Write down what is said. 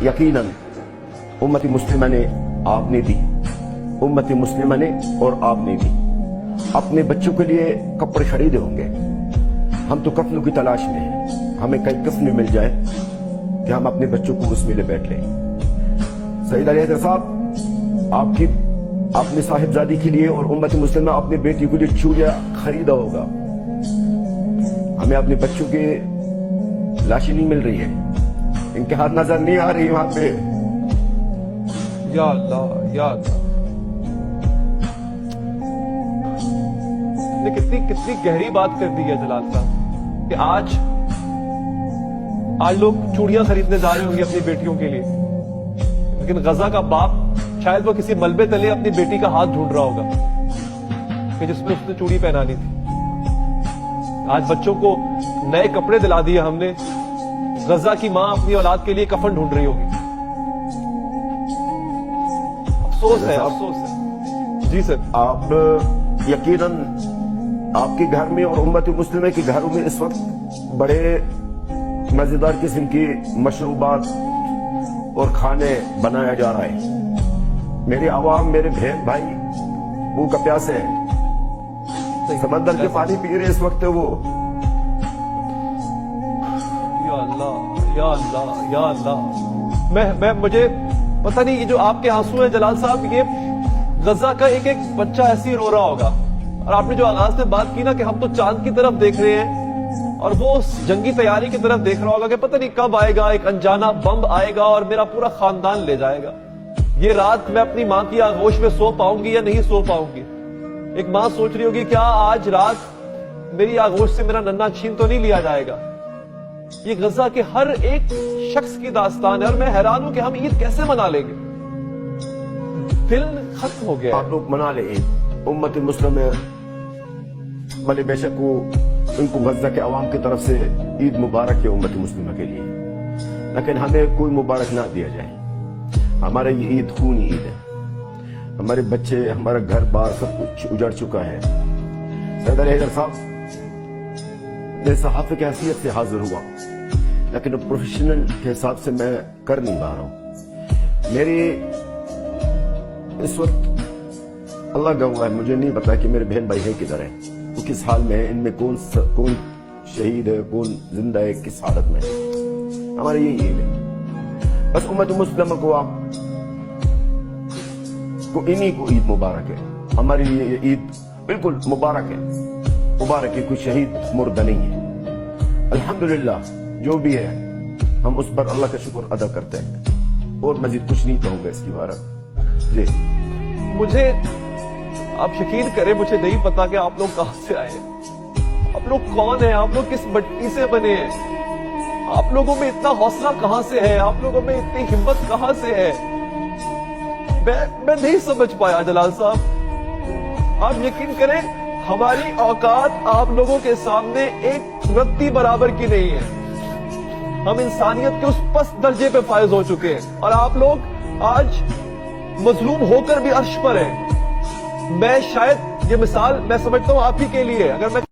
यकीनन उम्मत मुस्लिमा ने आपने दी, उम्मत मुस्लिमा ने और आपने दी। अपने बच्चों के लिए कपड़े खरीदे होंगे, हम तो कफनों की तलाश में हैं। हमें कई कफन मिल जाए कि हम अपने बच्चों को उसमें ले बैठ लें। सईद अली हैदर साहब, आपने साहिबजादी के लिए और उम्मत मुस्लिमा अपने बेटी के लिए चूड़िया खरीदा होगा। हमें अपने बच्चों की लाशें नहीं मिल रही है, इनके हाथ नजर नहीं आ रही वहां पे। या अल्लाह, या अल्लाह। ने कितनी गहरी बात कर दी है जलाल साहब कि आज लोग चूड़ियां खरीदने जा रहे होंगे अपनी बेटियों के लिए, लेकिन गजा का बाप शायद वो किसी मलबे तले अपनी बेटी का हाथ ढूंढ रहा होगा कि जिसमें उसने चूड़ी पहनानी थी। आज बच्चों को नए कपड़े दिला दिए हमने, गजा की मां अपनी औलाद के लिए कफन ढूंढ रही होगी। अफसोस है, अफसोस है। जी सर। आप यकीनन आपके घर में और उम्मत मुस्लिमा के घरों में इस वक्त बड़े मजेदार किस्म की मशरूबात और खाने बनाया जा रहा है। मेरे आवाम, मेरे बहन भाई भूख प्यासे हैं, समंदर के पानी पी रहे इस वक्त वो। या अल्लाह, या अल्लाह, या अल्लाह। मैं मुझे पता नहीं, ये जो आपके आंसू हैं जलाल साहब, ये गजा का एक एक बच्चा ऐसे ही रो रहा होगा। और आपने जो आगाज में बात की ना कि हम तो चांद की तरफ देख रहे हैं और वो जंगी तैयारी की तरफ देख रहा होगा कि पता नहीं कब आएगा, एक अनजाना बम आएगा और मेरा पूरा खानदान ले जाएगा। ये रात मैं अपनी मां की आगोश में सो पाऊंगी या नहीं सो पाऊंगी। एक मां सोच रही होगी, क्या आज रात मेरी आगोश से मेरा नन्हा छीन तो नहीं लिया जाएगा। ये गजा के हर एक शख्स की दास्तान है और मैं हैरान हूं कि हम ईद कैसे मना लेंगे। दिल खत्म हो गया। आप लोग मना ले ईद, उम्मत मुस्लिम भले बेशक वो उनको गजा के अवाम की तरफ से ईद मुबारक है उम्मत मुस्लिमा के लिए, लेकिन हमें कोई मुबारक ना दिया जाए। हमारा ये ईद खूनी ईद है। हमारे बच्चे, हमारा घर बार सब कुछ उजड़ चुका है। सईद अली हैदर साहब, मैं सहाफ़ी की हैसियत से हाजिर हुआ, लेकिन प्रोफेशनल के हिसाब से मैं कर नहीं पा रहा हूं। मेरी इस वक्त अल्लाह गवाह है, मुझे नहीं पता कि मेरे बहन भाई है किधर है, वो किस हाल में है, इनमें कौन शहीद है, कौन जिंदा है, किस हालत में है। हमारी यही ईद है। बस उम्मत मुस्लिमा को इन्हीं को ईद मुबारक है। हमारे लिए ये ईद बिल्कुल मुबारक है, मुबारक है, कोई शहीद मुर्दा नहीं है। अल्हम्दुलिल्लाह, जो भी है हम उस पर अल्लाह का शुक्र अदा करते हैं और मजीद कुछ नहीं कहूंगा इसकी बात। जी, मुझे आप यकीन करें, मुझे नहीं पता कि आप लोग कहां से आए, आप लोग कौन हैं, आप लोग किस मिट्टी से बने हैं, आप लोगों में इतना हौसला कहां से है, आप लोगों में इतनी हिम्मत कहां से है। मैं नहीं समझ पाया जलाल साहब। आप यकीन करें, हमारी औकात आप लोगों के सामने एक रत्ती बराबर की नहीं है। हम इंसानियत के उस पस्त दर्जे पे फायज हो चुके हैं और आप लोग आज मजलूम होकर भी अर्श पर हैं। मैं शायद ये मिसाल मैं समझता हूं आप ही के लिए, अगर मैं